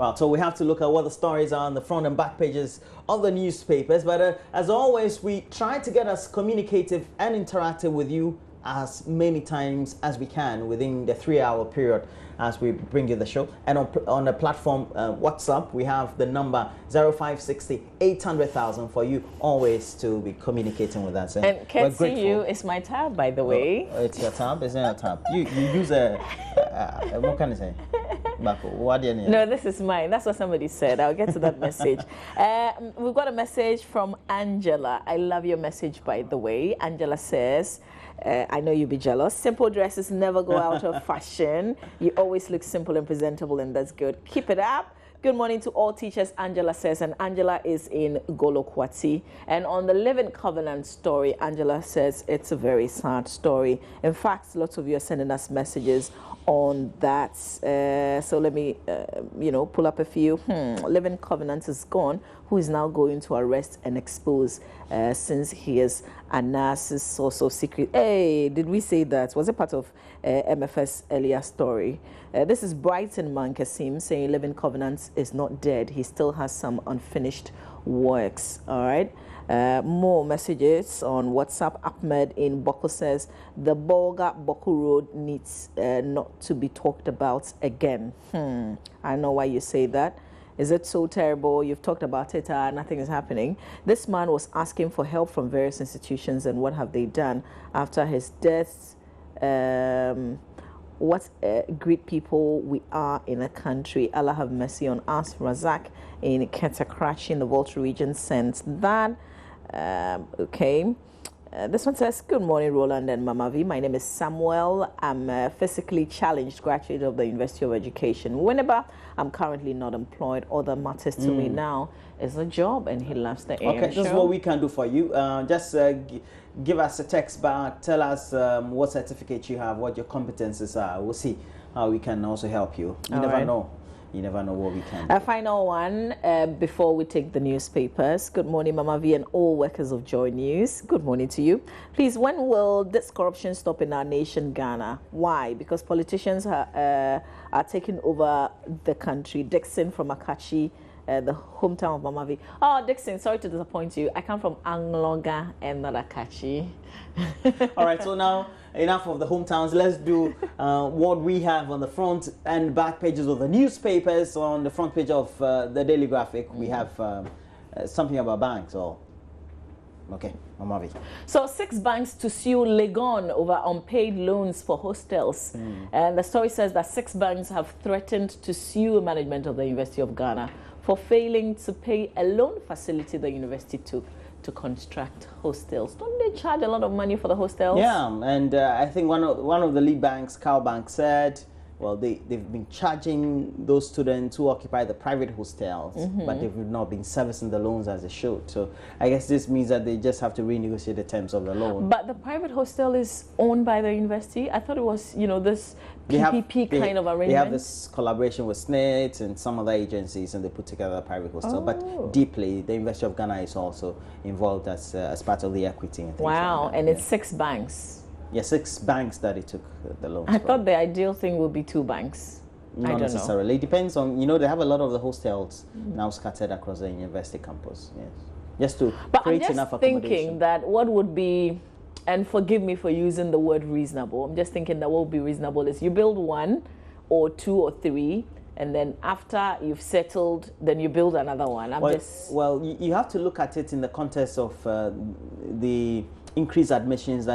Well, so we have to look at what the stories are on the front and back pages of the newspapers. But as always, we try to get as communicative and interactive with you as many times as we can within the 3-hour period as we bring you the show. And on the platform WhatsApp, we have the number 0560 800,000 for you always to be communicating with us. And can't see you is my tab, by the way. Oh, it's your tab, isn't it a tab? You use a what can I say? What do you need? No, this is mine. That's what somebody said. I'll get to that message. We've got a message from Angela. I love your message, by the way. Angela says, I know you'll be jealous. Simple dresses never go out of fashion. You always look simple and presentable, and that's good. Keep it up. Good morning to all teachers, Angela says, and Angela is in Golokwati. And on the Living Covenant story, Angela says it's a very sad story. In fact, lots of you are sending us messages on that. So let me, pull up a few. Living Covenant is gone. Who is now going to arrest and expose since he is Anas's also secret? Hey, did we say that? Was it part of MFS earlier story? This is Brighton Mankasim saying Living Covenant is not dead. He still has some unfinished works. All right. More messages on WhatsApp. Ahmed in Boko says the Bolga Boko Road needs not to be talked about again. I know why you say that. Is it so terrible? You've talked about it, nothing is happening. This man was asking for help from various institutions, and what have they done after his death? What great people we are in a country. Allah have mercy on us. Razak in Ketakrachi in the Volta region sends that. Okay. This one says, good morning, Roland and Mama V. My name is Samuel. I'm a physically challenged graduate of the University of Education. Whenever I'm currently not employed, all that matters to me now is a job, and he loves the AM Okay, this is show. what we can do for you. Just give us a text back. Tell us what certificate you have, what your competences are. We'll see how we can also help you. You never know. You never know what we can do. A final one before we take the newspapers. Good morning, Mama V and all workers of Joy News. Good morning to you. Please, when will this corruption stop in our nation, Ghana? Why? Because politicians are taking over the country. Dixon from Akachi, the hometown of Mama V. Oh, Dixon, sorry to disappoint you. I come from Angloga and not Akachi. All right, so now enough of the hometowns. Let's do what we have on the front and back pages of the newspapers. On the front page of the Daily Graphic, we have something about banks. Okay, Mama V. So 6 banks to sue Legon over unpaid loans for hostels. And the story says that 6 banks have threatened to sue management of the University of Ghana for failing to pay a loan facility the university took to construct hostels. Don't they charge a lot of money for the hostels? Yeah, and I think one of the lead banks, Cowbank, said, well, they've been charging those students who occupy the private hostels, but they've not been servicing the loans as they should. So I guess this means that they just have to renegotiate the terms of the loan. But the private hostel is owned by the university. I thought it was, this PPP kind of arrangement. They have this collaboration with SNIT and some other agencies, and they put together a private hostel. But deeply, the University of Ghana is also involved as part of the equity. And wow, like that. And it's 6 banks. Yeah, 6 banks that they took the loans I from. thought the ideal thing would be 2 banks. Not necessarily. It depends on, they have a lot of the hostels now scattered across the university campus. Yes. Just to create enough accommodation. But I'm just thinking that what would be, and forgive me for using the word reasonable, I'm just thinking that what would be reasonable is you build 1 or 2 or 3, and then after you've settled, then you build another one. Well, you have to look at it in the context of the increased admissions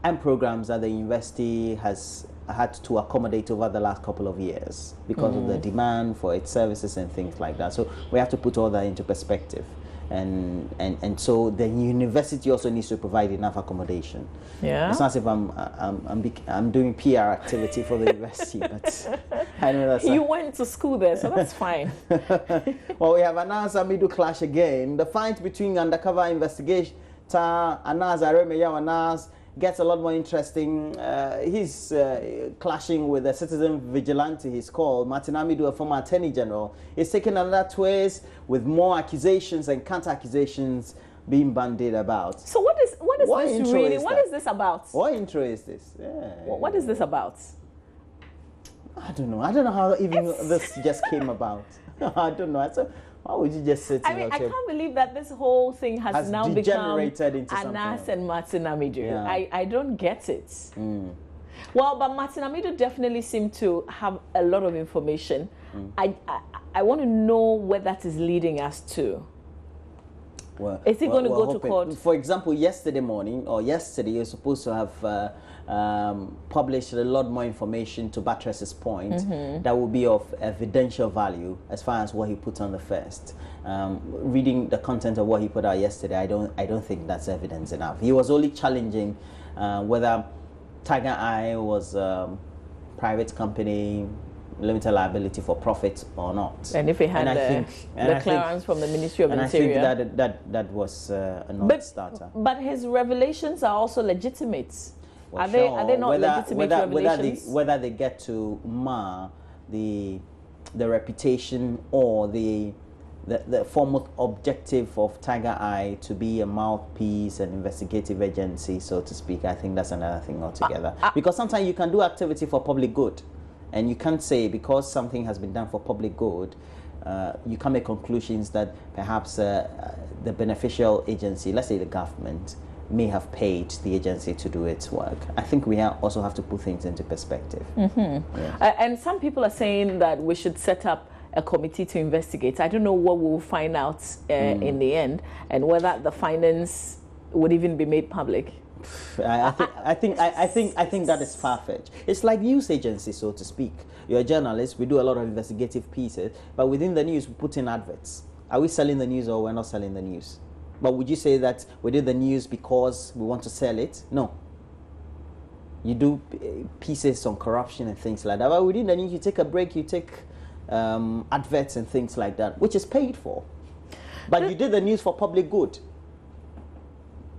and programs that the university has had to accommodate over the last couple of years because of the demand for its services and things like that. So we have to put all that into perspective. And so the university also needs to provide enough accommodation. Yeah. It's not as if I'm doing PR activity for the university, but I know that's you went to school there, so that's fine. Well, we have announced a middle clash again. The fight between undercover investigator Anas Aremeyaw gets a lot more interesting. He's clashing with a citizen vigilante, he's called Martin Amidu, a former attorney general. He's taking another twist with more accusations and counter-accusations being bandied about. So what is this really? What is this about? What intro is this? Yeah. What is this about? I don't know. I don't know how even this just came about. I don't know. So why would you just sit? I mean, I can't believe that this whole thing has now become degenerated into Anas something. and Martin Amidu. Yeah. I don't get it. Well, but Martin Amidu definitely seemed to have a lot of information. I want to know where that is leading us to. Well, is he going to go to hoping. court? For example, yesterday you're supposed to have published a lot more information to buttress his point that will be of evidential value as far as what he put on the first. Reading the content of what he put out yesterday, I don't think that's evidence enough. He was only challenging whether Tiger Eye was a private company, limited liability for profit or not. And if he had the clearance from the Ministry of Interior. I think that was a non-starter. But his revelations are also legitimate. Well, are they not legitimate revelations? Whether they get to mar the reputation or the formal objective of Tiger Eye to be a mouthpiece, an investigative agency, so to speak, I think that's another thing altogether. Because sometimes you can do activity for public good, and you can't say because something has been done for public good, you can make conclusions that perhaps the beneficial agency, let's say the government, may have paid the agency to do its work. I think we also have to put things into perspective. And some people are saying that we should set up a committee to investigate. I don't know what we'll find out in the end, and whether the findings would even be made public. I think that is far-fetched. It's like news agencies, so to speak. You're a journalist. We do a lot of investigative pieces, but within the news, we put in adverts. Are we selling the news or we're not selling the news? But would you say that we did the news because we want to sell it? No. You do pieces on corruption and things like that. But within the news, you take a break, you take adverts and things like that, which is paid for. But you did the news for public good.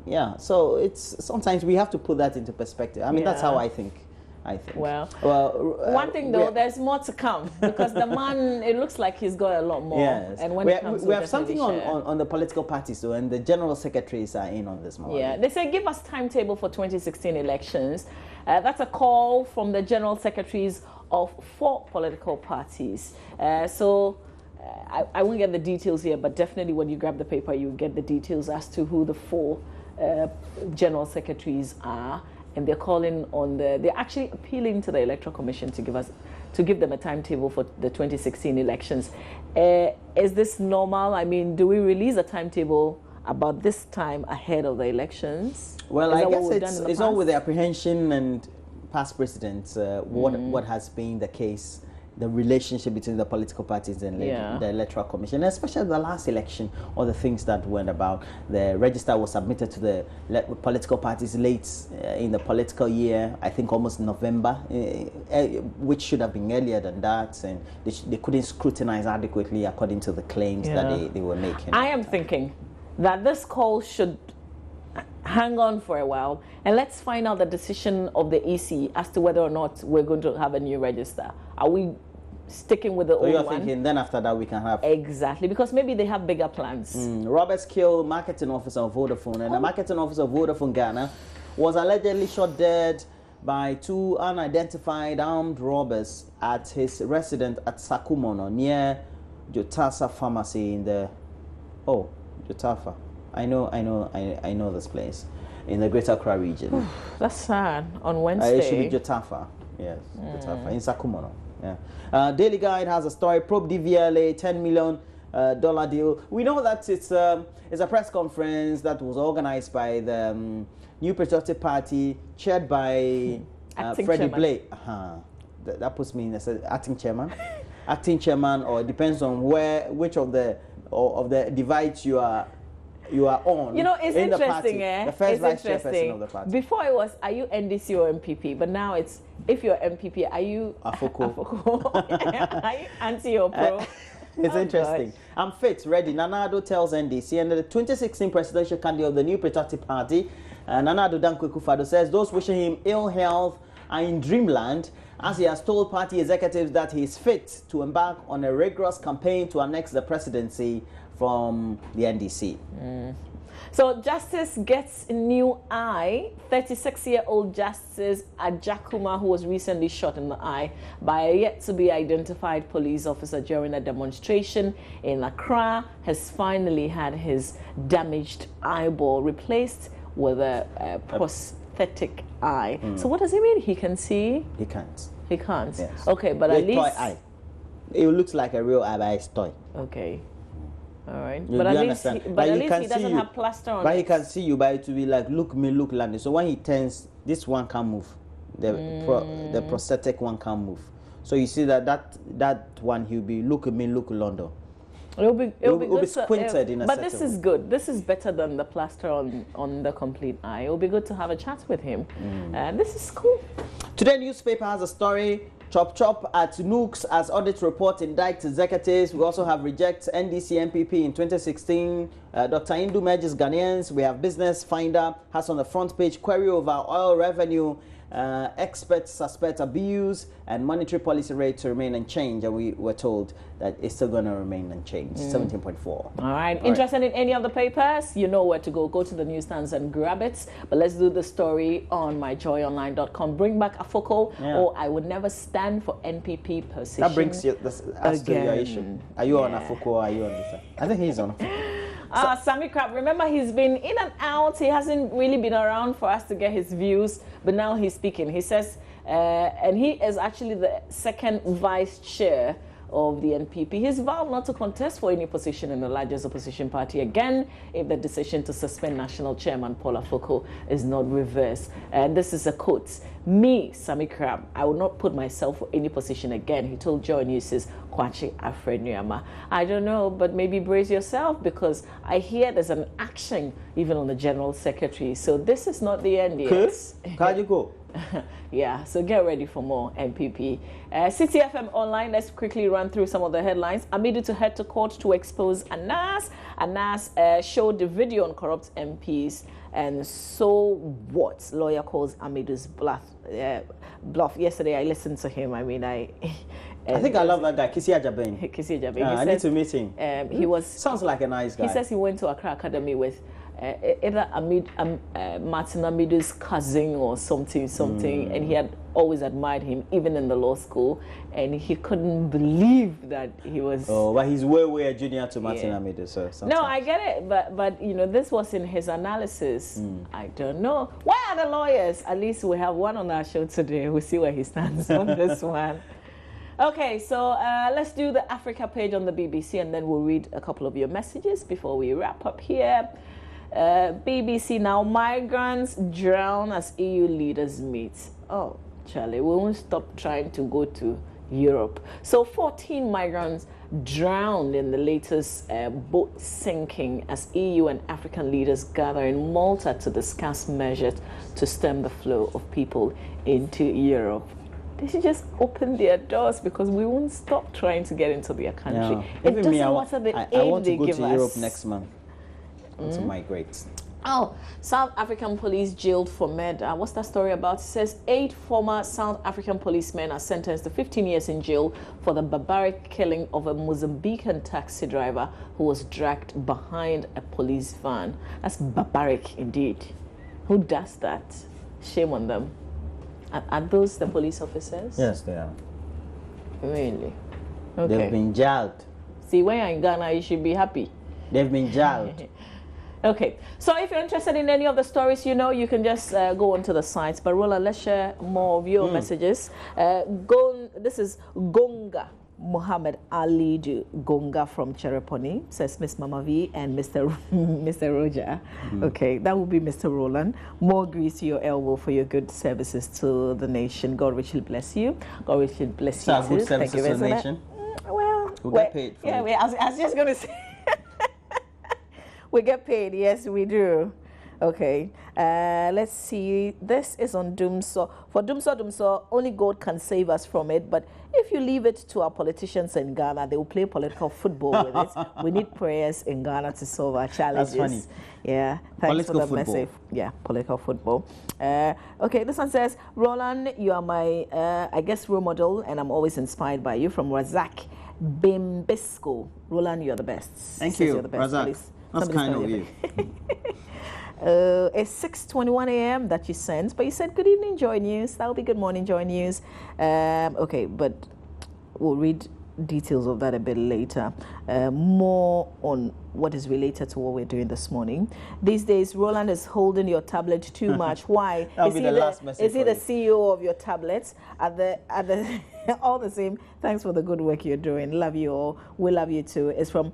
Yeah, so it's sometimes we have to put that into perspective. I mean, that's how I think. Well, one thing though, there's more to come, because the man, it looks like he's got a lot more. Yes. And when we have something on the political parties though, and the general secretaries are in on this morning. Yeah, they say give us timetable for 2016 elections. That's a call from the general secretaries of 4 political parties. I won't get the details here, but definitely when you grab the paper, you get the details as to who the 4 general secretaries are. And they're calling on they're actually appealing to the Electoral Commission to give them a timetable for the 2016 elections. Is this normal? I mean, do we release a timetable about this time ahead of the elections? Well, I guess it's all with the apprehension and past precedents, what has been the case, the relationship between the political parties and the Electoral Commission, especially the last election, all the things that went about. The register was submitted to the political parties late in the political year, I think almost November, which should have been earlier than that, and they couldn't scrutinize adequately according to the claims that they were making. I am thinking that this call should hang on for a while, and let's find out the decision of the EC as to whether or not we're going to have a new register. Are we sticking with the old one? You're thinking then after that we can have... Exactly, because maybe they have bigger plans. Robert Skill, marketing officer of Vodafone, and the marketing officer of Vodafone Ghana was allegedly shot dead by 2 unidentified armed robbers at his residence at Sakumono near Jotasa Pharmacy in the... Oh, Jotafa. I know this place in the Greater Accra region. That's sad. On Wednesday. It should be Jotafa. Yes, Jotafa in Sakumono. Yeah. Daily Guide has a story. Probe DVLA $10 million deal. We know that it's a press conference that was organized by the New Patriotic Party, chaired by Freddie Blake. That puts me in as acting chairman. Acting chairman, or it depends on which of the divides you are on. You know, it's in interesting, the first vice chairperson of the party. Before it was, are you NDC or MPP? But now it's, if you're MPP, are you Afoko? Are you anti or pro? It's interesting. Gosh. I'm fit, ready. Nana Addo tells NDC, and the 2016 presidential candidate of the New Patriotic Party, Nana Addo Dankwa Akufo-Addo, says those wishing him ill health are in dreamland, as he has told party executives that he is fit to embark on a rigorous campaign to annex the presidency from the NDC. So Justice gets a new eye. 36-year-old Justice Ajakuma, who was recently shot in the eye by a yet-to-be-identified police officer during a demonstration in Accra, has finally had his damaged eyeball replaced with a prosthetic eye. So what does it mean? He can see? He can't. He can't? Yes. Okay, but at least... toy eye. It looks like a real eye, but it's toy. Okay. All right. You But do at least understand? he, But but at he least can he see doesn't you. have plaster on But he it. can see you, but it will be like, look me, look Landon. So when he turns, this one can't move. The prosthetic one can't move. So you see that one, he'll be look me, look London. It'll be good squinted in a but this certain is good. This is better than the plaster on the complete eye. It'll be good to have a chat with him. This is cool. Today newspaper has a story. Chop at Nooks as audit report indicts executives. We also have rejects NDC MPP in 2016. Dr. Indu merges Ghanaians. We have Business Finder has on the front page query over oil revenue. Experts suspect abuse, and monetary policy rate to remain unchanged. And we were told that it's still going to remain unchanged, 17.4. All right. Interested in any of the papers? You know where to go. Go to the newsstands and grab it. But let's do the story on myjoyonline.com. Bring back Afoko, or I would never stand for NPP position. That brings us to your issue. Are you on Afoko or are you on this? I think he's on Afoko. Sammy Crab, remember he's been in and out. He hasn't really been around for us to get his views, but now he's speaking. He says, and he is actually the second vice chair of the NPP. He's vowed not to contest for any position in the largest opposition party again if the decision to suspend National Chairman Paul Afoko is not reversed. And this is a quote. Me, Sammy Crab, I will not put myself for any position again, he told Joy News' Kwachi Afrenuyama. I don't know, but maybe brace yourself, because I hear there's an action even on the General Secretary. So this is not the end yet. Can you go? Yeah, so get ready for more NPP. City FM Online, let's quickly run through some of the headlines. Amidu to head to court to expose Anas. Anas showed the video on corrupt MPs. And so what? Lawyer calls Amidu's bluff. Yesterday I listened to him. I mean, I think I love that guy, Kisi Ajaben. Kisi Ajaben. I need to meet him. He was sounds like a nice guy. He says he went to Accra Academy with either Martin Amidu's cousin or something, and he had always admired him, even in the law school, and he couldn't believe that he was. Oh, but he's way a junior to Martin Amidu, so. Sometimes. No, I get it, but you know, this was in his analysis. I don't know. Where are the lawyers? At least we have one on our show today. We'll see where he stands on this one. Okay, so let's do the Africa page on the BBC, and then we'll read a couple of your messages before we wrap up here. BBC now, migrants drown as EU leaders meet. Oh, Charlie, we won't stop trying to go to Europe. So 14 migrants drowned in the latest boat sinking as EU and African leaders gather in Malta to discuss measures to stem the flow of people into Europe. They should just open their doors, because we won't stop trying to get into their country. Yeah. It doesn't matter the aid I want to they go give to us. Europe next month. To migrate. Oh, South African police jailed for murder. What's that story about? It says 8 former South African policemen are sentenced to 15 years in jail for the barbaric killing of a Mozambican taxi driver who was dragged behind a police van. That's barbaric indeed. Who does that? Shame on them. Are those the police officers? Yes, they are. Really? Okay. They've been jailed. See, when you're in Ghana, you should be happy. They've been jailed. Okay, so if you're interested in any of the stories, you know, you can just go onto the sites. But Roland, let's share more of your messages. This is Gonga Muhammad Ali Gonga from Chereponi, says Miss Mama V and Mr. Roger. Okay, that would be Mr. Roland. More grease to your elbow for your good services to the nation. God richly bless you. God richly bless you. Good services to the nation. Well, we'll get paid for it. I was just going to say. We get paid, yes, we do. Okay, let's see. This is on Dumso. For Dumso, only God can save us from it. But if you leave it to our politicians in Ghana, they will play political football with it. We need prayers in Ghana to solve our challenges. That's funny. Yeah, thanks for the message. Yeah, political football. Okay, this one says, Roland, you are my, I guess, role model, and I'm always inspired by you. From Razak Bimbisco. Roland, you're the best. Thank you, You're the best. Razak. Please That's kind of you. It's 6:21 a.m. that you sent, but you said good evening, Joy News. That will be good morning, Joy News. Okay, but we'll read details of that a bit later. More on what is related to what we're doing this morning. These days, Roland is holding your tablet too much. Why? That'll be the last message. Is he the CEO of your tablets? At the all the same. Thanks for the good work you're doing. Love you all. We love you too. It's from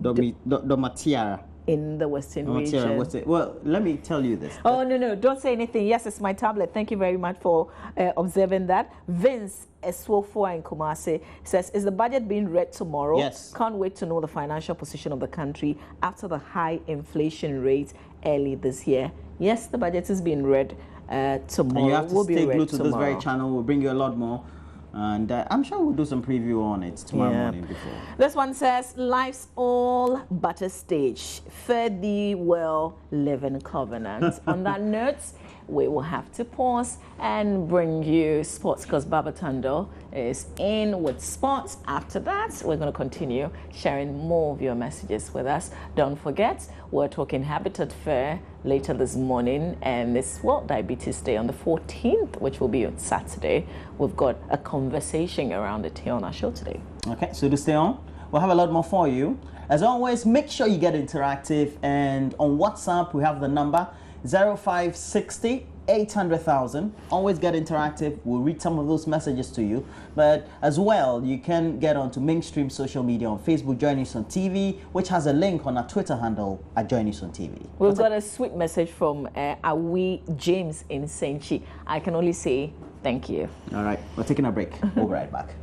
Domatiara. In the Western region. Well, let me tell you this. Oh, no, don't say anything. Yes, it's my tablet. Thank you very much for observing that. Vince Eswofo in Kumasi says, is the budget being read tomorrow? Yes. Can't wait to know the financial position of the country after the high inflation rate early this year. Yes, the budget is being read tomorrow. And you have to stay glued to tomorrow. this very channel. We'll bring you a lot more. And I'm sure we'll do some preview on it tomorrow morning before. This one says, life's all but a stage. Fare thee well, living covenant. On that note, we will have to pause and bring you sports because Babatando is in with sports. After that, we're going to continue sharing more of your messages with us. Don't forget, we're talking Habitat Fair later this morning, and it's World Diabetes Day on the 14th, which will be on Saturday. We've got a conversation around it here on our show today. Okay, so to stay on, we'll have a lot more for you. As always, make sure you get interactive, and on WhatsApp, we have the number 0560 800,000. Always get interactive. We'll read some of those messages to you. But as well, you can get onto mainstream social media on Facebook, Joy News on TV, which has a link on our Twitter handle at Joy News on TV. We've got a sweet message from Awi James in Senchi. I can only say thank you. All right, we're taking a break. We'll be right back.